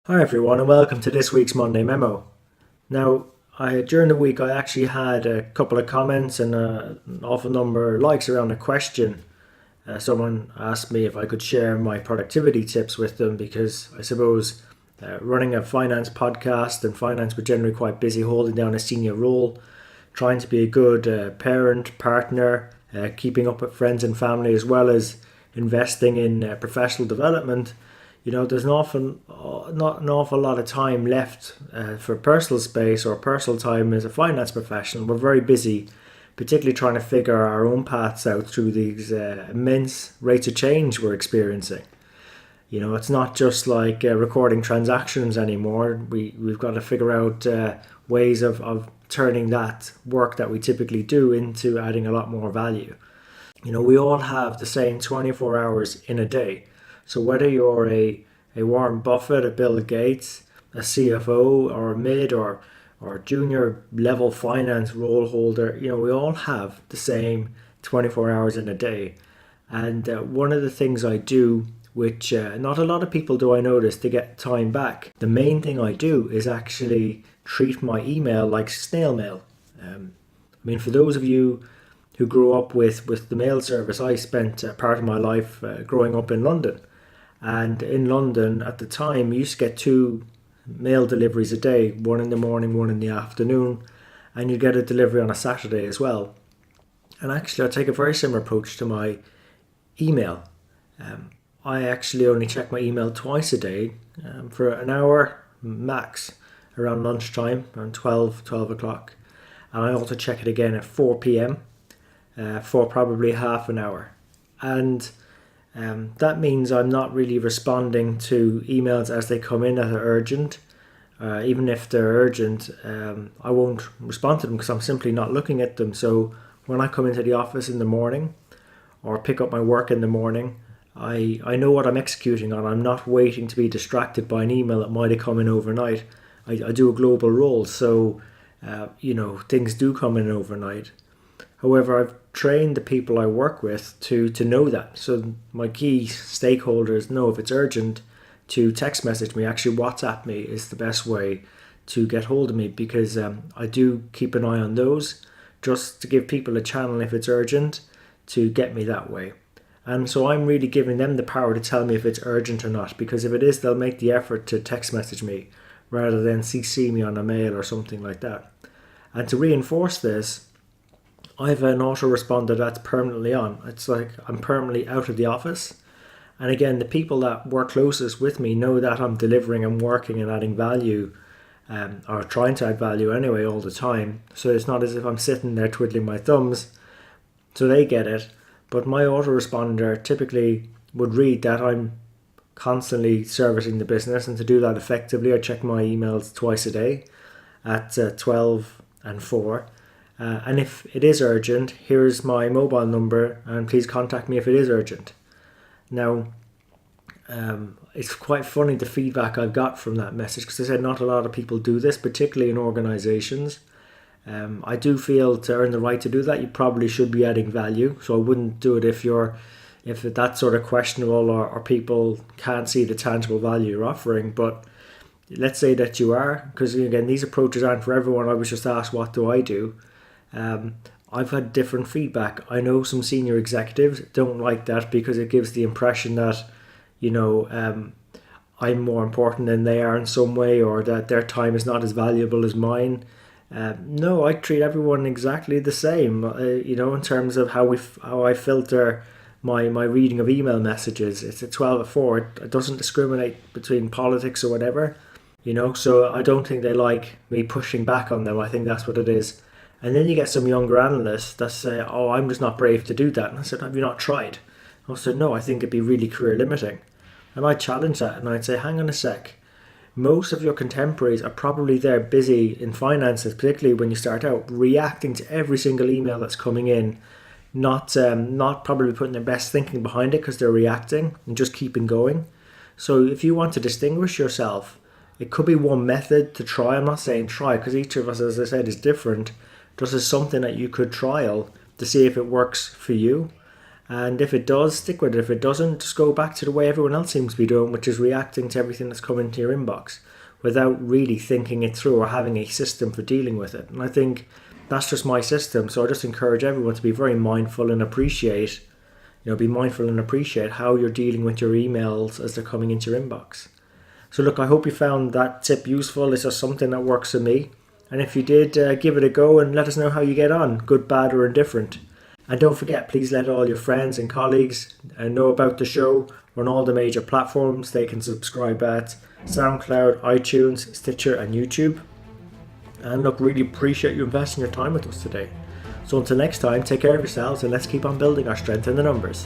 Hi everyone and welcome to this week's Monday Memo. Now, during the week I actually had a couple of comments and an awful number of likes around a question. Someone asked me if I could share my productivity tips with them because I suppose running a finance podcast and finance was generally quite busy holding down a senior role, trying to be a good parent, partner, keeping up with friends and family as well as investing in professional development. There's not an awful lot of time left for personal space or personal time as a finance professional. We're very busy, particularly trying to figure our own paths out through these immense rates of change we're experiencing. It's not just like recording transactions anymore. We've got to figure out ways of turning that work that we typically do into adding a lot more value. We all have the same 24 hours in a day. So whether you're a Warren Buffett, a Bill Gates, a CFO, or a mid or junior level finance role holder, we all have the same 24 hours in a day. And one of the things I do, which not a lot of people do I notice to get time back, the main thing I do is actually treat my email like snail mail. For those of you who grew up with the mail service, I spent part of my life growing up in London. And in London at the time, you used to get two mail deliveries a day, one in the morning, one in the afternoon, and you get a delivery on a Saturday as well. And actually, I take a very similar approach to my email. I actually only check my email twice a day for an hour max around lunchtime, around 12 o'clock. And I also check it again at 4 p.m. For probably half an hour. And that means I'm not really responding to emails as they come in that are urgent. Even if they're urgent, I won't respond to them because I'm simply not looking at them. So when I come into the office in the morning or pick up my work in the morning, I know what I'm executing on. I'm not waiting to be distracted by an email that might have come in overnight. I do a global role, so things do come in overnight. However, I've trained the people I work with to know that. So my key stakeholders know if it's urgent to text message me. Actually, WhatsApp me is the best way to get hold of me because I do keep an eye on those just to give people a channel if it's urgent to get me that way. And so I'm really giving them the power to tell me if it's urgent or not, because if it is, they'll make the effort to text message me rather than CC me on a mail or something like that. And to reinforce this, I have an autoresponder that's permanently on. It's like I'm permanently out of the office. And again, the people that work closest with me know that I'm delivering and working and adding value, or trying to add value anyway all the time. So it's not as if I'm sitting there twiddling my thumbs. So they get it. But my autoresponder typically would read that I'm constantly servicing the business. And to do that effectively, I check my emails twice a day at 12 and 4. And if it is urgent, here's my mobile number and please contact me if it is urgent. Now, it's quite funny the feedback I've got from that message because I said not a lot of people do this, particularly in organizations. I do feel to earn the right to do that, you probably should be adding value. So I wouldn't do it if that's sort of questionable or people can't see the tangible value you're offering. But let's say that you are, because again, these approaches aren't for everyone. I was just asked, what do I do? I've had different feedback. I know some senior executives don't like that because it gives the impression that, I'm more important than they are in some way, or that their time is not as valuable as mine. No, I treat everyone exactly the same. In terms of how I filter my reading of email messages. It's at 12 at 4. It doesn't discriminate between politics or whatever. So I don't think they like me pushing back on them. I think that's what it is. And then you get some younger analysts that say, oh, I'm just not brave to do that. And I said, have you not tried? I said, no, I think it'd be really career limiting. And I challenge that and I'd say, hang on a sec. Most of your contemporaries are probably there busy in finances, particularly when you start out, reacting to every single email that's coming in, not probably putting their best thinking behind it because they're reacting and just keeping going. So if you want to distinguish yourself, it could be one method to try. I'm not saying try because each of us, as I said, is different. This is something that you could trial to see if it works for you. And if it does, stick with it. If it doesn't, just go back to the way everyone else seems to be doing, which is reacting to everything that's coming to your inbox without really thinking it through or having a system for dealing with it. And I think that's just my system. So I just encourage everyone to be very mindful and appreciate, be mindful and appreciate how you're dealing with your emails as they're coming into your inbox. So look, I hope you found that tip useful. It's just something that works for me. And if you did, give it a go and let us know how you get on, good, bad or indifferent. And don't forget, please let all your friends and colleagues know about the show. We're on all the major platforms. They can subscribe at SoundCloud, iTunes, Stitcher and YouTube. And look, really appreciate you investing your time with us today. So until next time, take care of yourselves and let's keep on building our strength in the numbers.